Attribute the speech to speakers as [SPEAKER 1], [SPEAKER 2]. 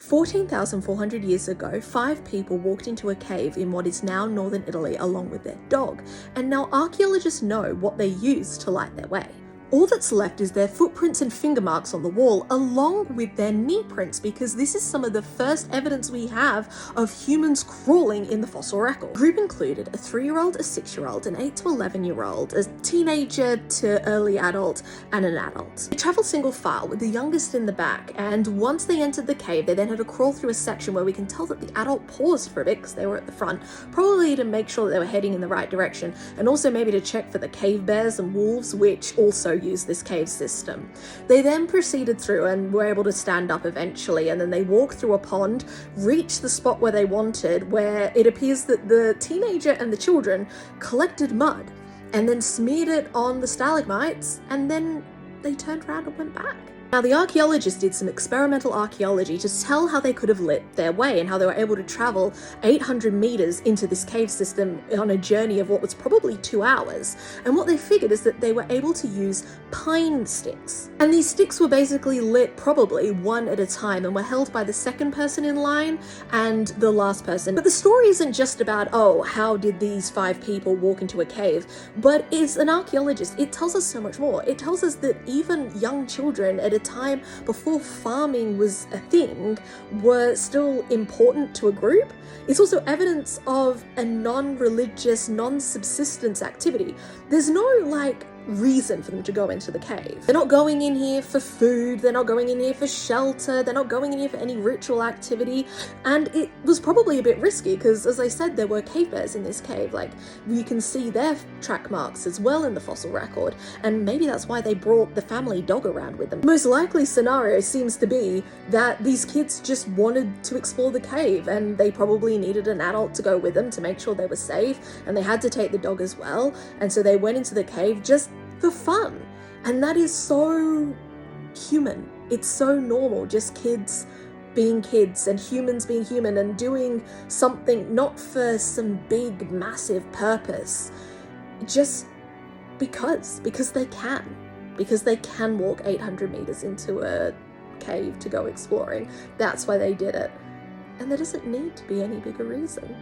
[SPEAKER 1] 14,400 years ago, 5 people walked into a cave in what is now northern Italy along with their dog, and now archaeologists know what they used to light their way. All that's left is their footprints and finger marks on the wall, along with their knee prints, because this is some of the first evidence we have of humans crawling in the fossil record. The group included a 3-year-old, a 6-year-old, an 8 to 11-year-old, a teenager to early adult, and an adult. They traveled single file with the youngest in the back, and once they entered the cave, they then had to crawl through a section where we can tell that the adult paused for a bit because they were at the front, probably to make sure that they were heading in the right direction, and also maybe to check for the cave bears and wolves, which also use this cave system. They then proceeded through and were able to stand up eventually, and then they walked through a pond, reached the spot where they wanted, where it appears that the teenager and the children collected mud and then smeared it on the stalagmites, and then they turned around and went back. Now, the archaeologists did some experimental archaeology to tell how they could have lit their way and how they were able to travel 800 meters into this cave system on a journey of what was probably 2 hours. And what they figured is that they were able to use pine sticks. And these sticks were basically lit probably one at a time and were held by the second person in line and the last person. But the story isn't just about, oh, how did these 5 people walk into a cave? But as an archaeologist, it tells us so much more. It tells us that even young children at a time before farming was a thing were still important to a group. It's also evidence of a non-religious, non-subsistence activity. There's no reason for them to go into the cave. They're not going in here for food, they're not going in here for shelter, they're not going in here for any ritual activity, and it was probably a bit risky because, as I said, there were cave bears in this cave. You can see their track marks as well in the fossil record, and maybe that's why they brought the family dog around with them. The most likely scenario seems to be that these kids just wanted to explore the cave, and they probably needed an adult to go with them to make sure they were safe, and they had to take the dog as well, and so they went into the cave just for fun. And that is so human. It's so normal, just kids being kids and humans being human and doing something not for some big massive purpose, just because they can walk 800 meters into a cave to go exploring. That's why they did it, and there doesn't need to be any bigger reason.